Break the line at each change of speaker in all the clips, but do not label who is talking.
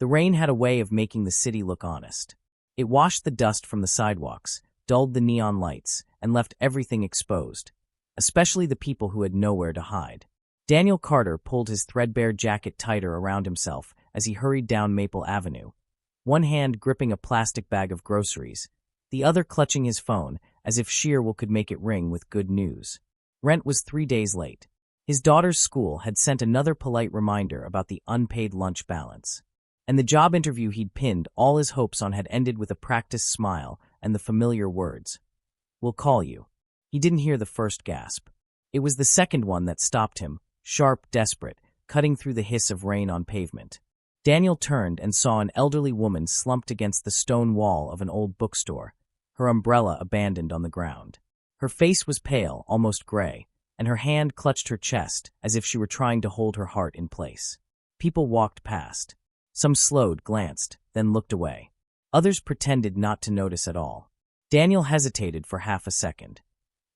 The rain had a way of making the city look honest. It washed the dust from the sidewalks, dulled the neon lights, and left everything exposed, especially the people who had nowhere to hide. Daniel Carter pulled his threadbare jacket tighter around himself as he hurried down Maple Avenue, one hand gripping a plastic bag of groceries, the other clutching his phone as if sheer will could make it ring with good news. Rent was 3 days late. His daughter's school had sent another polite reminder about the unpaid lunch balance. And the job interview he'd pinned all his hopes on had ended with a practiced smile and the familiar words, "We'll call you." He didn't hear the first gasp. It was the second one that stopped him, sharp, desperate, cutting through the hiss of rain on pavement. Daniel turned and saw an elderly woman slumped against the stone wall of an old bookstore, her umbrella abandoned on the ground. Her face was pale, almost gray, and her hand clutched her chest as if she were trying to hold her heart in place. People walked past. Some slowed, glanced, then looked away. Others pretended not to notice at all. Daniel hesitated for half a second.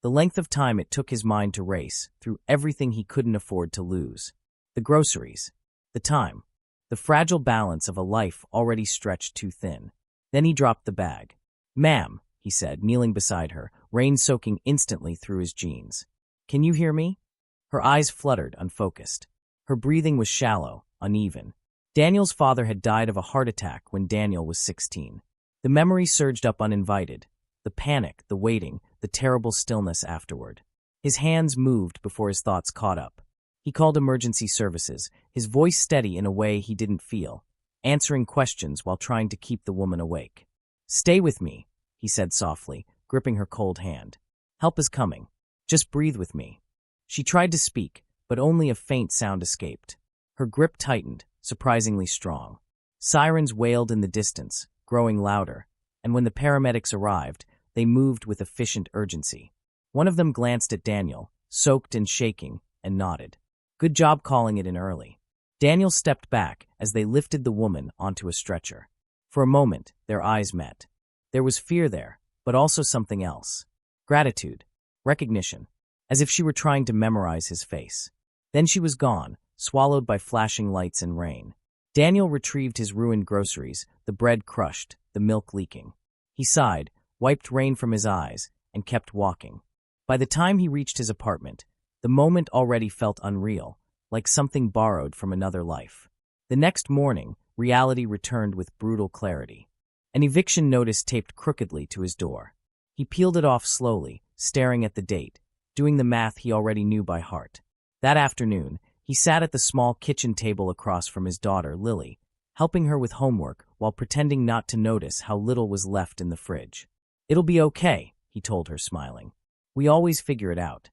The length of time it took his mind to race through everything he couldn't afford to lose. The groceries, the time, the fragile balance of a life already stretched too thin. Then he dropped the bag. "Ma'am," he said, kneeling beside her, rain soaking instantly through his jeans. "Can you hear me?" Her eyes fluttered, unfocused. Her breathing was shallow, uneven. Daniel's father had died of a heart attack when Daniel was 16. The memory surged up uninvited. The panic, the waiting, the terrible stillness afterward. His hands moved before his thoughts caught up. He called emergency services, his voice steady in a way he didn't feel, answering questions while trying to keep the woman awake. "Stay with me," he said softly, gripping her cold hand. "Help is coming. Just breathe with me." She tried to speak, but only a faint sound escaped. Her grip tightened, surprisingly strong. Sirens wailed in the distance, growing louder, and when the paramedics arrived, they moved with efficient urgency. One of them glanced at Daniel, soaked and shaking, and nodded. "Good job calling it in early." Daniel stepped back as they lifted the woman onto a stretcher. For a moment, their eyes met. There was fear there, but also something else. Gratitude. Recognition. As if she were trying to memorize his face. Then she was gone, swallowed by flashing lights and rain. Daniel retrieved his ruined groceries, the bread crushed, the milk leaking. He sighed, wiped rain from his eyes, and kept walking. By the time he reached his apartment, the moment already felt unreal, like something borrowed from another life. The next morning, reality returned with brutal clarity. An eviction notice taped crookedly to his door. He peeled it off slowly, staring at the date, doing the math he already knew by heart. That afternoon, he sat at the small kitchen table across from his daughter, Lily, helping her with homework while pretending not to notice how little was left in the fridge. "It'll be okay," he told her, smiling. "We always figure it out."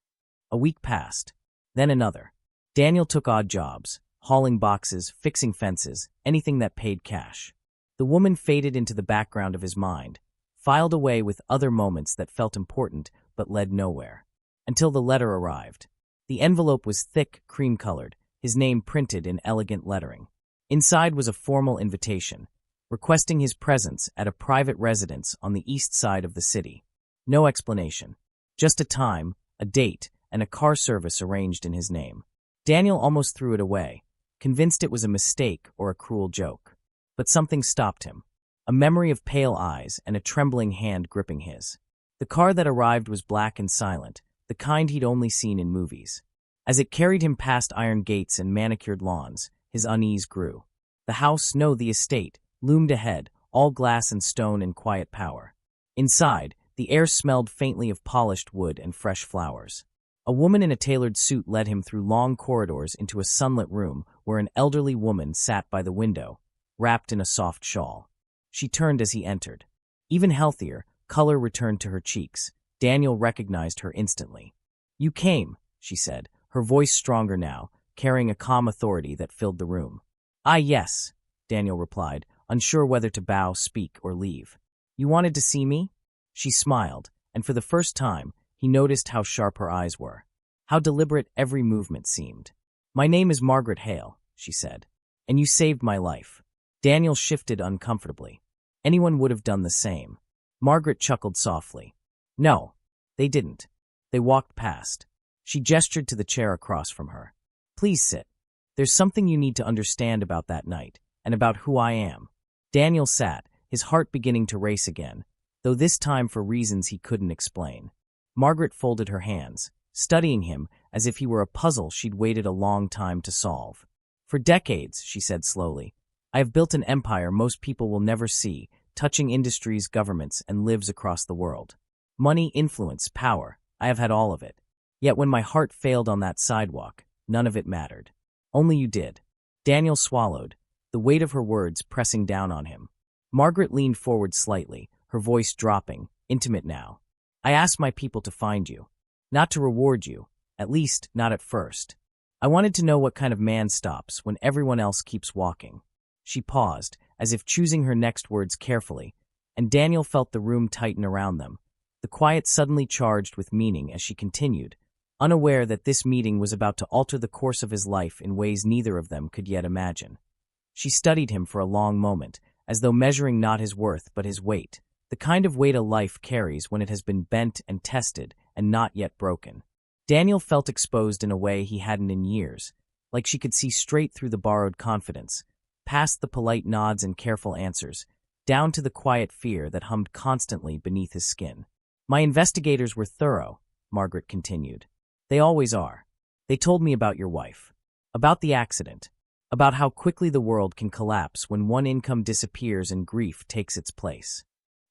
A week passed, then another. Daniel took odd jobs, hauling boxes, fixing fences, anything that paid cash. The woman faded into the background of his mind, filed away with other moments that felt important but led nowhere. Until the letter arrived. The envelope was thick, cream-colored, his name printed in elegant lettering. Inside was a formal invitation, requesting his presence at a private residence on the east side of the city. No explanation. Just a time, a date, and a car service arranged in his name. Daniel almost threw it away, convinced it was a mistake or a cruel joke. But something stopped him. A memory of pale eyes and a trembling hand gripping his. The car that arrived was black and silent, the kind he'd only seen in movies. As it carried him past iron gates and manicured lawns, his unease grew. The house, no, the estate, loomed ahead, all glass and stone and quiet power. Inside, the air smelled faintly of polished wood and fresh flowers. A woman in a tailored suit led him through long corridors into a sunlit room where an elderly woman sat by the window, wrapped in a soft shawl. She turned as he entered. Even healthier, color returned to her cheeks. Daniel recognized her instantly. "You came," she said, her voice stronger now, carrying a calm authority that filled the room. "Ah, yes," Daniel replied, unsure whether to bow, speak, or leave. "You wanted to see me?" She smiled, and for the first time, he noticed how sharp her eyes were, how deliberate every movement seemed. "My name is Margaret Hale," she said, "and you saved my life." Daniel shifted uncomfortably. Anyone would have done the same. Margaret chuckled softly. "No, they didn't." They walked past. She gestured to the chair across from her. "Please sit. There's something you need to understand about that night, and about who I am. Daniel sat, his heart beginning to race again, though this time for reasons he couldn't explain. Margaret folded her hands, studying him as if he were a puzzle she'd waited a long time to solve. For decades, she said slowly, I have built an empire most people will never see, touching industries, governments, and lives across the world. Money, influence, power, I have had all of it. Yet when my heart failed on that sidewalk, none of it mattered. Only you did. Daniel swallowed, the weight of her words pressing down on him. Margaret leaned forward slightly, her voice dropping, intimate now. I asked my people to find you. Not to reward you, at least not at first. I wanted to know what kind of man stops when everyone else keeps walking. She paused, as if choosing her next words carefully, and Daniel felt the room tighten around them, the quiet suddenly charged with meaning as she continued, unaware that this meeting was about to alter the course of his life in ways neither of them could yet imagine. She studied him for a long moment, as though measuring not his worth but his weight, the kind of weight a life carries when it has been bent and tested and not yet broken. Daniel felt exposed in a way he hadn't in years, like she could see straight through the borrowed confidence, past the polite nods and careful answers, down to the quiet fear that hummed constantly beneath his skin. My investigators were thorough, Margaret continued. They always are. They told me about your wife, about the accident, about how quickly the world can collapse when one income disappears and grief takes its place.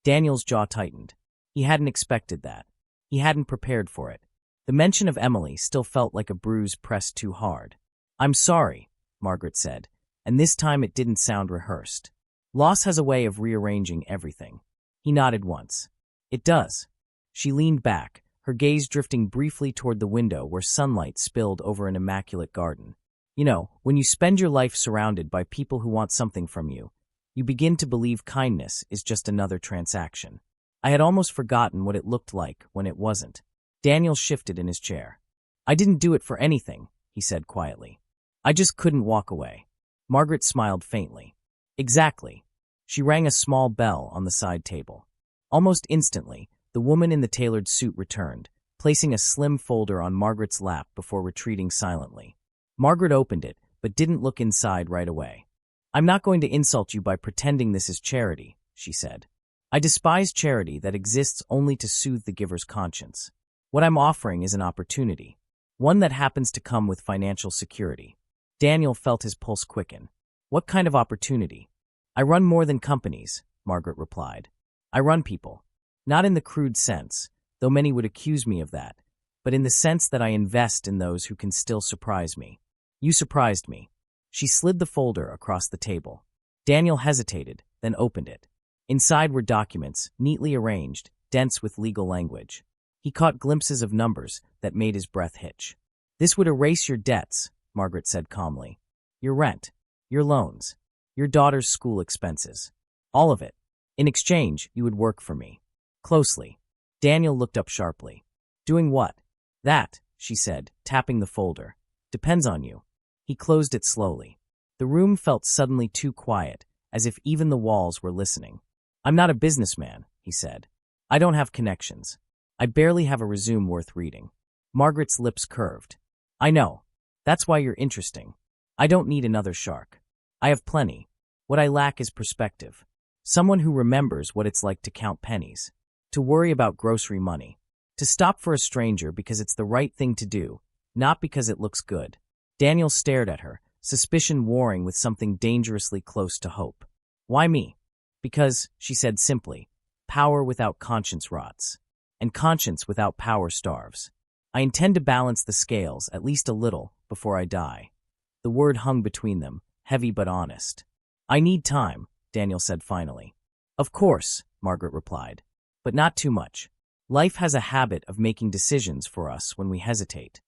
Daniel's jaw tightened. He hadn't expected that. He hadn't prepared for it. The mention of Emily still felt like a bruise pressed too hard. I'm sorry, Margaret said, and this time it didn't sound rehearsed. Loss has a way of rearranging everything. He nodded once. It does. She leaned back, her gaze drifting briefly toward the window where sunlight spilled over an immaculate garden. You know, when you spend your life surrounded by people who want something from you, you begin to believe kindness is just another transaction. I had almost forgotten what it looked like when it wasn't. Daniel shifted in his chair. I didn't do it for anything, he said quietly. I just couldn't walk away. Margaret smiled faintly. Exactly. She rang a small bell on the side table. Almost instantly, the woman in the tailored suit returned, placing a slim folder on Margaret's lap before retreating silently. Margaret opened it, but didn't look inside right away. I'm not going to insult you by pretending this is charity, she said. I despise charity that exists only to soothe the giver's conscience. What I'm offering is an opportunity, one that happens to come with financial security. Daniel felt his pulse quicken. What kind of opportunity? I run more than companies, Margaret replied. I run people. Not in the crude sense, though many would accuse me of that, but in the sense that I invest in those who can still surprise me. You surprised me. She slid the folder across the table. Daniel hesitated, then opened it. Inside were documents, neatly arranged, dense with legal language. He caught glimpses of numbers that made his breath hitch. This would erase your debts, Margaret said calmly. Your rent, your loans, your daughter's school expenses. All of it. In exchange, you would work for me. Closely. Daniel looked up sharply. Doing what? That, she said, tapping the folder. Depends on you. He closed it slowly. The room felt suddenly too quiet, as if even the walls were listening. I'm not a businessman, he said. I don't have connections. I barely have a resume worth reading. Margaret's lips curved. I know. That's why you're interesting. I don't need another shark. I have plenty. What I lack is perspective. Someone who remembers what it's like to count pennies, to worry about grocery money, to stop for a stranger because it's the right thing to do, not because it looks good. Daniel stared at her, suspicion warring with something dangerously close to hope. Why me? Because, she said simply, power without conscience rots, and conscience without power starves. I intend to balance the scales at least a little before I die. The word hung between them, heavy but honest. I need time, Daniel said finally. Of course, Margaret replied, but not too much. Life has a habit of making decisions for us when we hesitate.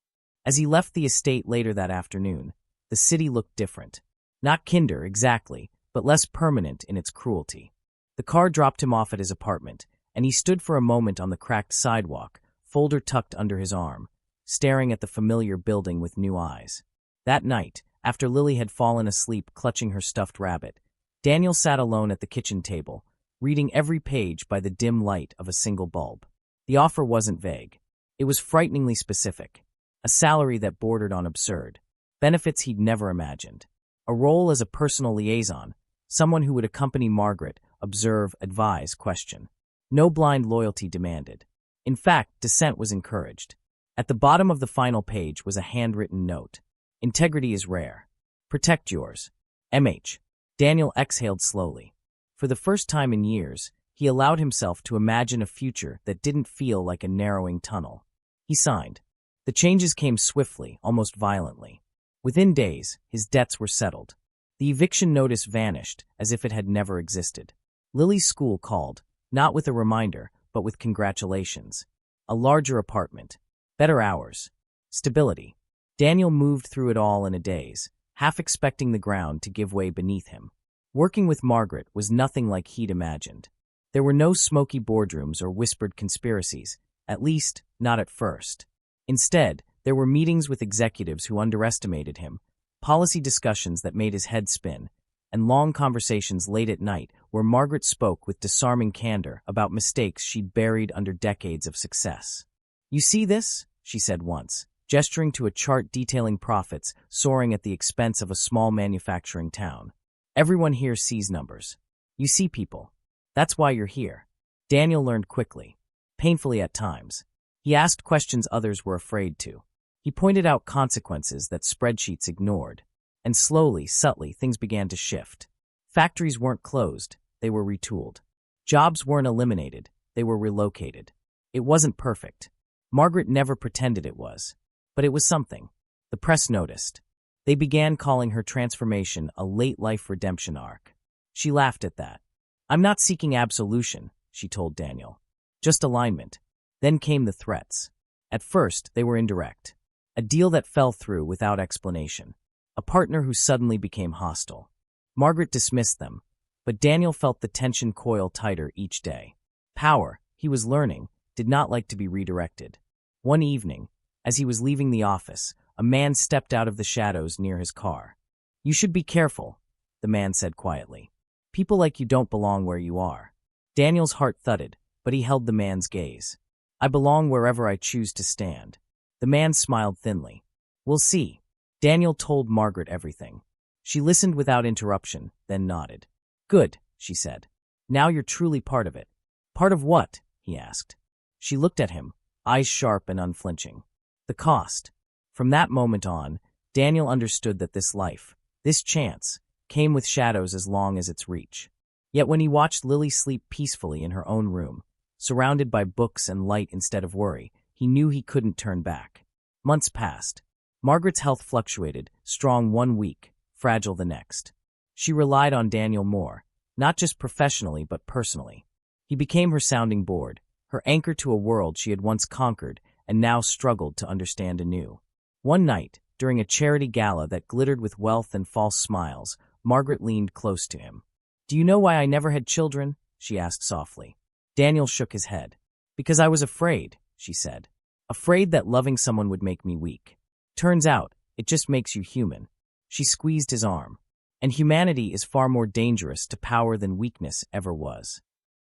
As he left the estate later that afternoon, the city looked different. Not kinder, exactly, but less permanent in its cruelty. The car dropped him off at his apartment, and he stood for a moment on the cracked sidewalk, folder tucked under his arm, staring at the familiar building with new eyes. That night, after Lily had fallen asleep clutching her stuffed rabbit, Daniel sat alone at the kitchen table, reading every page by the dim light of a single bulb. The offer wasn't vague. It was frighteningly specific. A salary that bordered on absurd. Benefits he'd never imagined. A role as a personal liaison someone who would accompany Margaret, observe, advise, question. No blind loyalty demanded. In fact, dissent was encouraged. At the bottom of the final page was a handwritten note. Integrity is rare. Protect yours. MH. Daniel exhaled slowly. For the first time in years, he allowed himself to imagine a future that didn't feel like a narrowing tunnel. He signed. The changes came swiftly, almost violently. Within days, his debts were settled. The eviction notice vanished, as if it had never existed. Lily's school called, not with a reminder, but with congratulations. A larger apartment. Better hours. Stability. Daniel moved through it all in a daze, half expecting the ground to give way beneath him. Working with Margaret was nothing like he'd imagined. There were no smoky boardrooms or whispered conspiracies, at least, not at first. Instead, there were meetings with executives who underestimated him, policy discussions that made his head spin, and long conversations late at night where Margaret spoke with disarming candor about mistakes she'd buried under decades of success. "You see this?" she said once, gesturing to a chart detailing profits soaring at the expense of a small manufacturing town. "Everyone here sees numbers. You see people. That's why you're here." Daniel learned quickly, painfully at times. He asked questions others were afraid to. He pointed out consequences that spreadsheets ignored. And slowly, subtly, things began to shift. Factories weren't closed, they were retooled. Jobs weren't eliminated, they were relocated. It wasn't perfect. Margaret never pretended it was. But it was something. The press noticed. They began calling her transformation a late-life redemption arc. She laughed at that. "I'm not seeking absolution," she told Daniel. "Just alignment." Then came the threats. At first, they were indirect. A deal that fell through without explanation. A partner who suddenly became hostile. Margaret dismissed them, but Daniel felt the tension coil tighter each day. Power, he was learning, did not like to be redirected. One evening, as he was leaving the office, a man stepped out of the shadows near his car. "You should be careful," the man said quietly. "People like you don't belong where you are." Daniel's heart thudded, but he held the man's gaze. "I belong wherever I choose to stand." The man smiled thinly. "We'll see." Daniel told Margaret everything. She listened without interruption, then nodded. "Good," she said. "Now you're truly part of it." "Part of what?" he asked. She looked at him, eyes sharp and unflinching. "The cost." From that moment on, Daniel understood that this life, this chance, came with shadows as long as its reach. Yet when he watched Lily sleep peacefully in her own room, surrounded by books and light instead of worry, he knew he couldn't turn back. Months passed. Margaret's health fluctuated, strong one week, fragile the next. She relied on Daniel more, not just professionally but personally. He became her sounding board, her anchor to a world she had once conquered and now struggled to understand anew. One night, during a charity gala that glittered with wealth and false smiles, Margaret leaned close to him. "Do you know why I never had children?" she asked softly. Daniel shook his head. "Because I was afraid," she said. "Afraid that loving someone would make me weak. Turns out, it just makes you human." She squeezed his arm. "And humanity is far more dangerous to power than weakness ever was."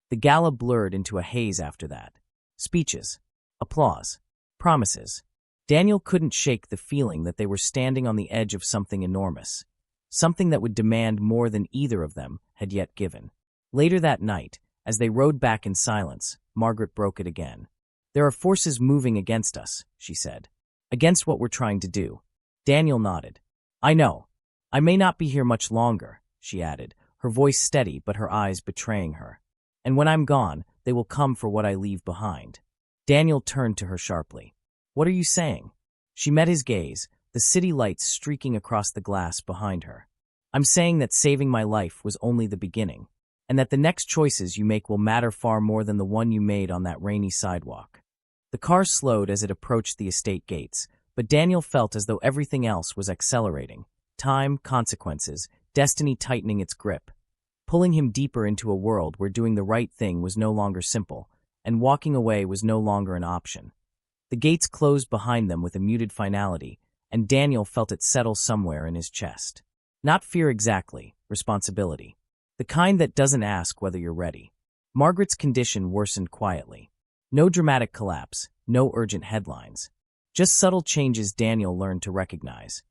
The gala blurred into a haze after that. Speeches. Applause. Promises. Daniel couldn't shake the feeling that they were standing on the edge of something enormous. Something that would demand more than either of them had yet given. Later that night, as they rode back in silence, Margaret broke it again. "There are forces moving against us," she said. "Against what we're trying to do." Daniel nodded. "I know. I may not be here much longer," she added, her voice steady but her eyes betraying her. "And when I'm gone, they will come for what I leave behind." Daniel turned to her sharply. "What are you saying?" She met his gaze, the city lights streaking across the glass behind her. "I'm saying that saving my life was only the beginning, and that the next choices you make will matter far more than the one you made on that rainy sidewalk." The car slowed as it approached the estate gates, but Daniel felt as though everything else was accelerating. Time, consequences, destiny tightening its grip, pulling him deeper into a world where doing the right thing was no longer simple, and walking away was no longer an option. The gates closed behind them with a muted finality, and Daniel felt it settle somewhere in his chest. Not fear exactly, responsibility. The kind that doesn't ask whether you're ready. Margaret's condition worsened quietly. No dramatic collapse, no urgent headlines. Just subtle changes Daniel learned to recognize.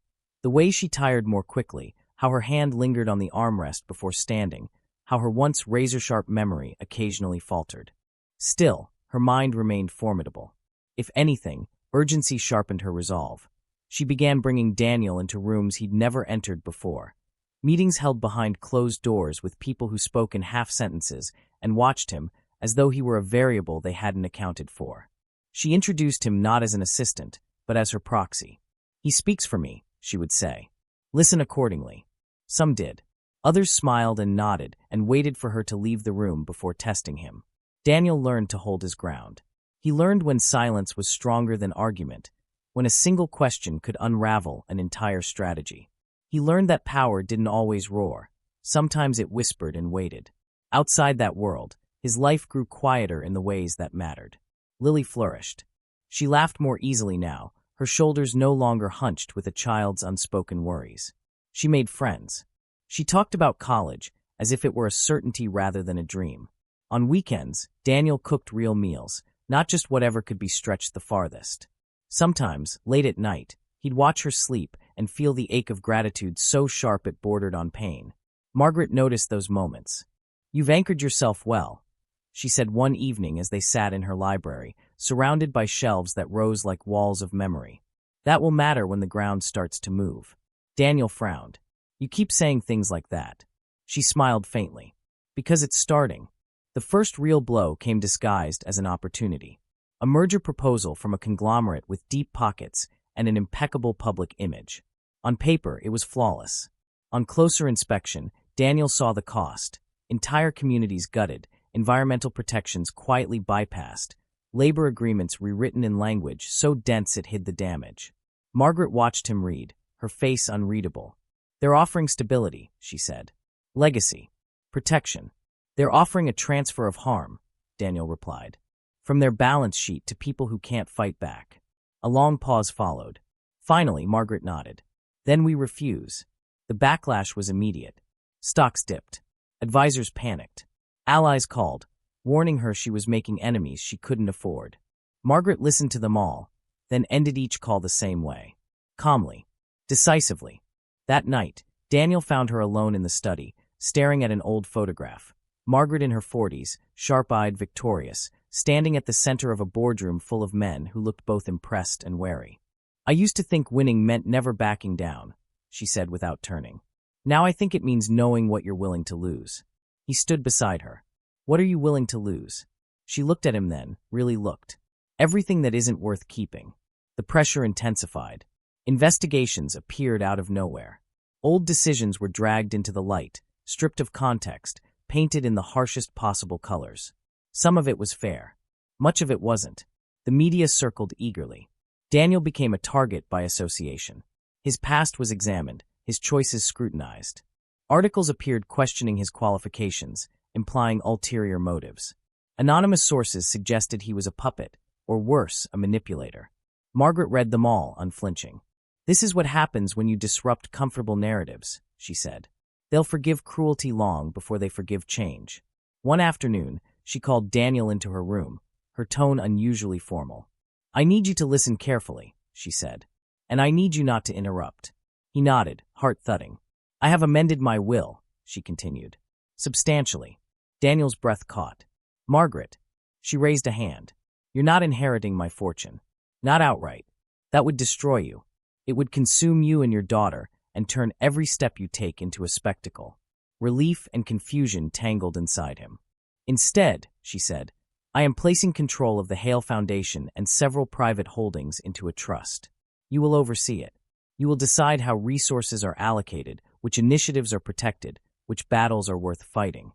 The way she tired more quickly, how her hand lingered on the armrest before standing, how her once razor-sharp memory occasionally faltered. Still, her mind remained formidable. If anything, urgency sharpened her resolve. She began bringing Daniel into rooms he'd never entered before. Meetings held behind closed doors with people who spoke in half-sentences and watched him as though he were a variable they hadn't accounted for. She introduced him not as an assistant, but as her proxy. "He speaks for me," she would say. "Listen accordingly." Some did. Others smiled and nodded and waited for her to leave the room before testing him. Daniel learned to hold his ground. He learned when silence was stronger than argument, when a single question could unravel an entire strategy. He learned that power didn't always roar. Sometimes it whispered and waited. Outside that world, his life grew quieter in the ways that mattered. Lily flourished. She laughed more easily now, her shoulders no longer hunched with a child's unspoken worries. She made friends. She talked about college as if it were a certainty rather than a dream. On weekends, Daniel cooked real meals, not just whatever could be stretched the farthest. Sometimes, late at night, he'd watch her sleep and feel the ache of gratitude so sharp it bordered on pain. Margaret noticed those moments. "You've anchored yourself well," she said one evening as they sat in her library, surrounded by shelves that rose like walls of memory. "That will matter when the ground starts to move." Daniel frowned. "You keep saying things like that." She smiled faintly. "Because it's starting." The first real blow came disguised as an opportunity. A merger proposal from a conglomerate with deep pockets and an impeccable public image. On paper, it was flawless. On closer inspection, Daniel saw the cost. Entire communities gutted, environmental protections quietly bypassed, labor agreements rewritten in language so dense it hid the damage. Margaret watched him read, her face unreadable. "They're offering stability," she said. "Legacy. Protection. They're offering a transfer of harm," Daniel replied. "From their balance sheet to people who can't fight back." A long pause followed. Finally, Margaret nodded. "Then we refuse." The backlash was immediate. Stocks dipped. Advisors panicked. Allies called, warning her she was making enemies she couldn't afford. Margaret listened to them all, then ended each call the same way. Calmly. Decisively. That night, Daniel found her alone in the study, staring at an old photograph. Margaret in her 40s, sharp-eyed, victorious, standing at the center of a boardroom full of men who looked both impressed and wary. "I used to think winning meant never backing down," she said without turning. "Now I think it means knowing what you're willing to lose." He stood beside her. "What are you willing to lose?" She looked at him then, really looked. "Everything that isn't worth keeping." The pressure intensified. Investigations appeared out of nowhere. Old decisions were dragged into the light, stripped of context, painted in the harshest possible colors. Some of it was fair. Much of it wasn't. The media circled eagerly. Daniel became a target by association. His past was examined, his choices scrutinized. Articles appeared questioning his qualifications, implying ulterior motives. Anonymous sources suggested he was a puppet, or worse, a manipulator. Margaret read them all, unflinching. "This is what happens when you disrupt comfortable narratives," she said. "They'll forgive cruelty long before they forgive change." One afternoon, she called Daniel into her room, her tone unusually formal. "I need you to listen carefully," she said. "And I need you not to interrupt." He nodded, heart thudding. "I have amended my will," she continued. "Substantially." Daniel's breath caught. "Margaret." She raised a hand. "You're not inheriting my fortune. Not outright. That would destroy you. It would consume you and your daughter and turn every step you take into a spectacle." Relief and confusion tangled inside him. "Instead," she said, "I am placing control of the Hale Foundation and several private holdings into a trust. You will oversee it. You will decide how resources are allocated, which initiatives are protected, which battles are worth fighting."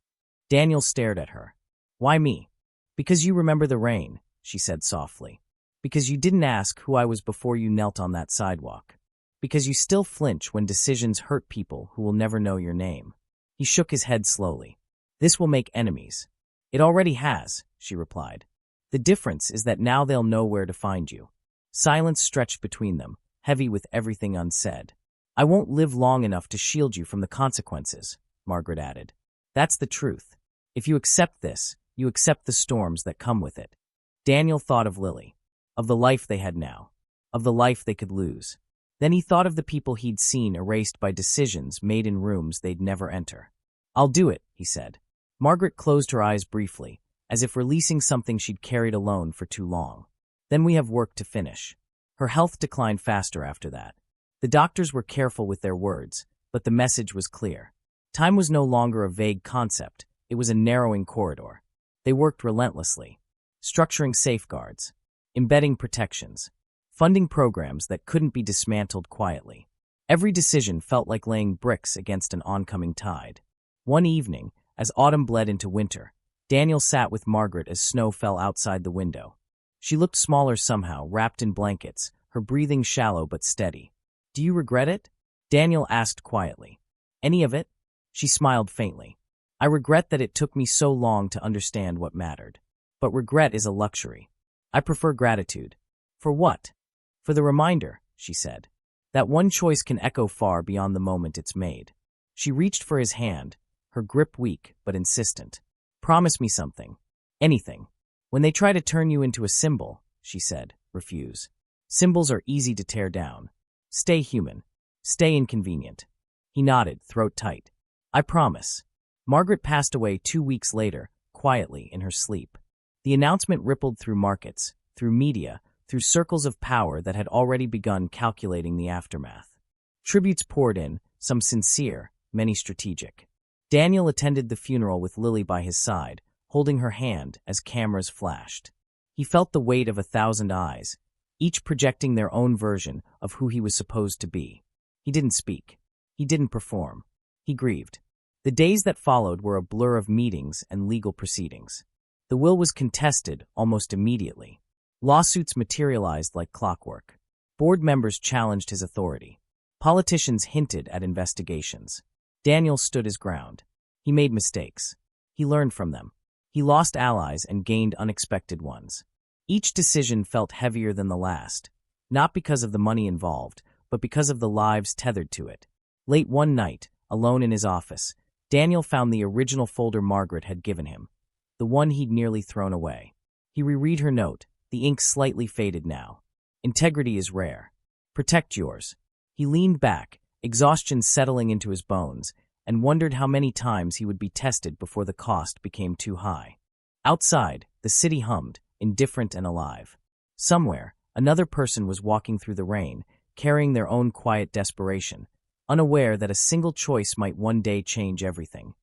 Daniel stared at her. "Why me?" "Because you remember the rain," she said softly. "Because you didn't ask who I was before you knelt on that sidewalk. Because you still flinch when decisions hurt people who will never know your name." He shook his head slowly. "This will make enemies." "It already has," she replied. "The difference is that now they'll know where to find you." Silence stretched between them, heavy with everything unsaid. "I won't live long enough to shield you from the consequences," Margaret added. "That's the truth. If you accept this, you accept the storms that come with it." Daniel thought of Lily, of the life they had now, of the life they could lose. Then he thought of the people he'd seen erased by decisions made in rooms they'd never enter. "I'll do it," he said. Margaret closed her eyes briefly, as if releasing something she'd carried alone for too long. "Then we have work to finish." Her health declined faster after that. The doctors were careful with their words, but the message was clear. Time was no longer a vague concept, it was a narrowing corridor. They worked relentlessly, structuring safeguards, embedding protections, funding programs that couldn't be dismantled quietly. Every decision felt like laying bricks against an oncoming tide. One evening, as autumn bled into winter, Daniel sat with Margaret as snow fell outside the window. She looked smaller somehow, wrapped in blankets, her breathing shallow but steady. "Do you regret it?" Daniel asked quietly. "Any of it?" She smiled faintly. "I regret that it took me so long to understand what mattered. But regret is a luxury. I prefer gratitude." "For what?" "For the reminder," she said. "That one choice can echo far beyond the moment it's made." She reached for his hand, her grip weak but insistent. "Promise me something. Anything." "When they try to turn you into a symbol," she said, "refuse. Symbols are easy to tear down. Stay human. Stay inconvenient." He nodded, throat tight. "I promise." Margaret passed away 2 weeks later, quietly in her sleep. The announcement rippled through markets, through media, through circles of power that had already begun calculating the aftermath. Tributes poured in, some sincere, many strategic. Daniel attended the funeral with Lily by his side, holding her hand as cameras flashed. He felt the weight of 1,000 eyes, each projecting their own version of who he was supposed to be. He didn't speak. He didn't perform. He grieved. The days that followed were a blur of meetings and legal proceedings. The will was contested almost immediately. Lawsuits materialized like clockwork. Board members challenged his authority. Politicians hinted at investigations. Daniel stood his ground. He made mistakes. He learned from them. He lost allies and gained unexpected ones. Each decision felt heavier than the last, not because of the money involved, but because of the lives tethered to it. Late one night, alone in his office, Daniel found the original folder Margaret had given him, the one he'd nearly thrown away. He reread her note, the ink slightly faded now. "Integrity is rare. Protect yours." He leaned back, exhaustion settling into his bones, and wondered how many times he would be tested before the cost became too high. Outside, the city hummed, indifferent and alive. Somewhere, another person was walking through the rain, carrying their own quiet desperation, unaware that a single choice might one day change everything.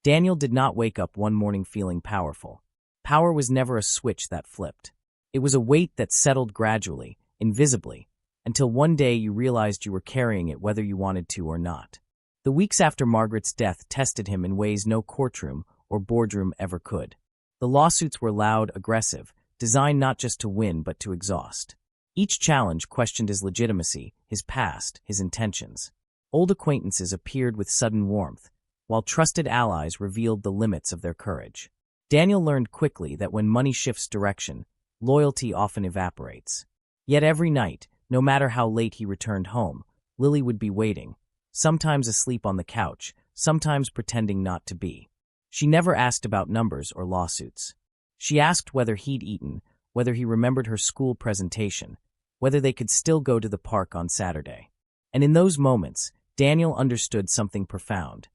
Daniel did not wake up one morning feeling powerful. Power was never a switch that flipped. It was a weight that settled gradually, invisibly, until one day you realized you were carrying it whether you wanted to or not. The weeks after Margaret's death tested him in ways no courtroom or boardroom ever could. The lawsuits were loud, aggressive, designed not just to win but to exhaust. Each challenge questioned his legitimacy, his past, his intentions. Old acquaintances appeared with sudden warmth, while trusted allies revealed the limits of their courage. Daniel learned quickly that when money shifts direction, loyalty often evaporates. Yet every night, no matter how late he returned home, Lily would be waiting, sometimes asleep on the couch, sometimes pretending not to be. She never asked about numbers or lawsuits. She asked whether he'd eaten, whether he remembered her school presentation, whether they could still go to the park on Saturday. And in those moments, Daniel understood something profound.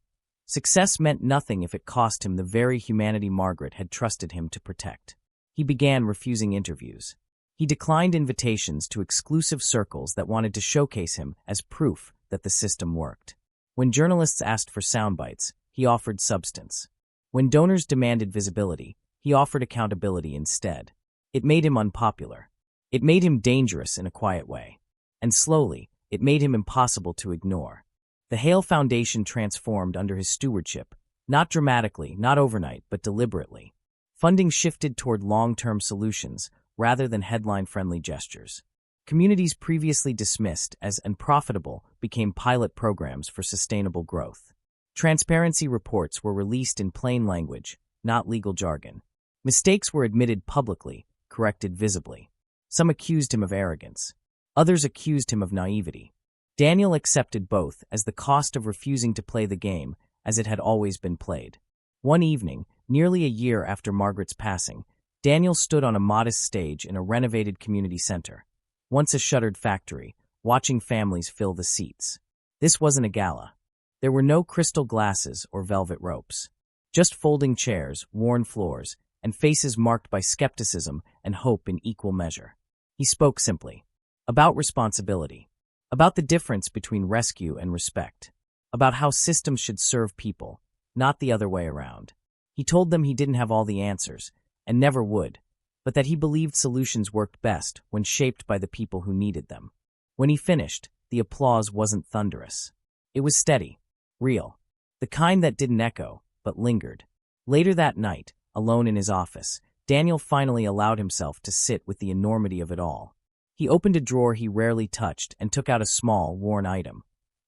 Success meant nothing if it cost him the very humanity Margaret had trusted him to protect. He began refusing interviews. He declined invitations to exclusive circles that wanted to showcase him as proof that the system worked. When journalists asked for soundbites, he offered substance. When donors demanded visibility, he offered accountability instead. It made him unpopular. It made him dangerous in a quiet way. And slowly, it made him impossible to ignore. The Hale Foundation transformed under his stewardship, not dramatically, not overnight, but deliberately. Funding shifted toward long-term solutions rather than headline-friendly gestures. Communities previously dismissed as unprofitable became pilot programs for sustainable growth. Transparency reports were released in plain language, not legal jargon. Mistakes were admitted publicly, corrected visibly. Some accused him of arrogance. Others accused him of naivety. Daniel accepted both as the cost of refusing to play the game as it had always been played. One evening, nearly a year after Margaret's passing, Daniel stood on a modest stage in a renovated community center. Once a shuttered factory, watching families fill the seats. This wasn't a gala. There were no crystal glasses or velvet ropes. Just folding chairs, worn floors, and faces marked by skepticism and hope in equal measure. He spoke simply. About responsibility. About the difference between rescue and respect. About how systems should serve people, not the other way around. He told them he didn't have all the answers, and never would, but that he believed solutions worked best when shaped by the people who needed them. When he finished, the applause wasn't thunderous. It was steady, real, the kind that didn't echo, but lingered. Later that night, alone in his office, Daniel finally allowed himself to sit with the enormity of it all. He opened a drawer he rarely touched and took out a small, worn item.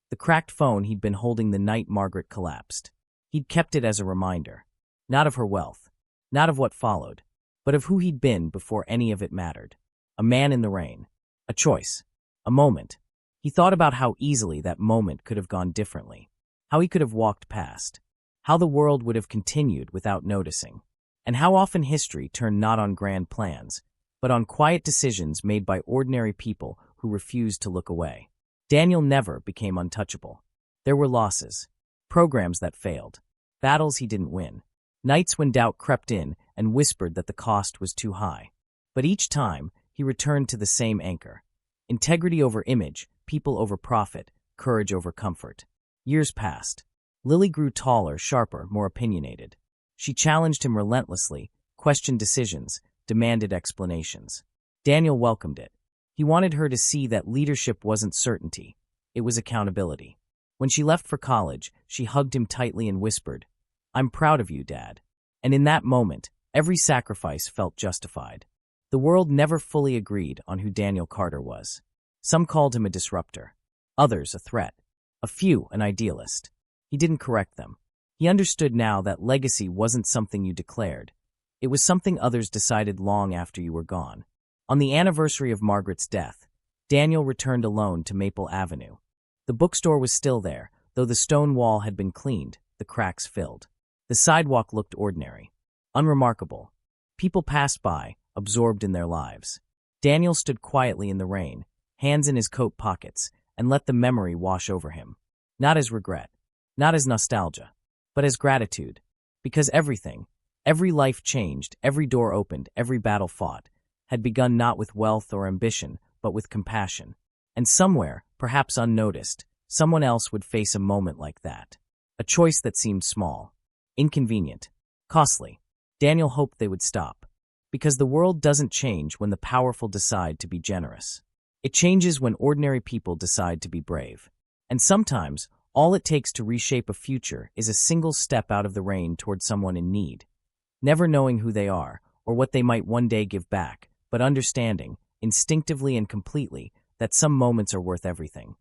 The cracked phone he'd been holding the night Margaret collapsed. He'd kept it as a reminder. Not of her wealth, not of what followed, but of who he'd been before any of it mattered. A man in the rain. A choice. A moment. He thought about how easily that moment could have gone differently. How he could have walked past. How the world would have continued without noticing. And how often history turned not on grand plans, but on quiet decisions made by ordinary people who refused to look away. Daniel never became untouchable. There were losses. Programs that failed. Battles he didn't win. Nights when doubt crept in and whispered that the cost was too high. But each time, he returned to the same anchor. Integrity over image, people over profit, courage over comfort. Years passed. Lily grew taller, sharper, more opinionated. She challenged him relentlessly, questioned decisions, demanded explanations. Daniel welcomed it. He wanted her to see that leadership wasn't certainty. It was accountability. When she left for college, she hugged him tightly and whispered, "I'm proud of you, Dad." And in that moment, every sacrifice felt justified. The world never fully agreed on who Daniel Carter was. Some called him a disruptor. Others a threat. A few an idealist. He didn't correct them. He understood now that legacy wasn't something you declared. It was something others decided long after you were gone. On the anniversary of Margaret's death, Daniel returned alone to Maple Avenue. The bookstore was still there, though the stone wall had been cleaned, the cracks filled. The sidewalk looked ordinary, unremarkable. People passed by, absorbed in their lives. Daniel stood quietly in the rain, hands in his coat pockets, and let the memory wash over him. Not as regret, not as nostalgia, but as gratitude. Because everything, every life changed, every door opened, every battle fought, had begun not with wealth or ambition, but with compassion. And somewhere, perhaps unnoticed, someone else would face a moment like that. A choice that seemed small, inconvenient, costly. Daniel hoped they would stop. Because the world doesn't change when the powerful decide to be generous. It changes when ordinary people decide to be brave. And sometimes, all it takes to reshape a future is a single step out of the rain toward someone in need. Never knowing who they are, or what they might one day give back, but understanding, instinctively and completely, that some moments are worth everything.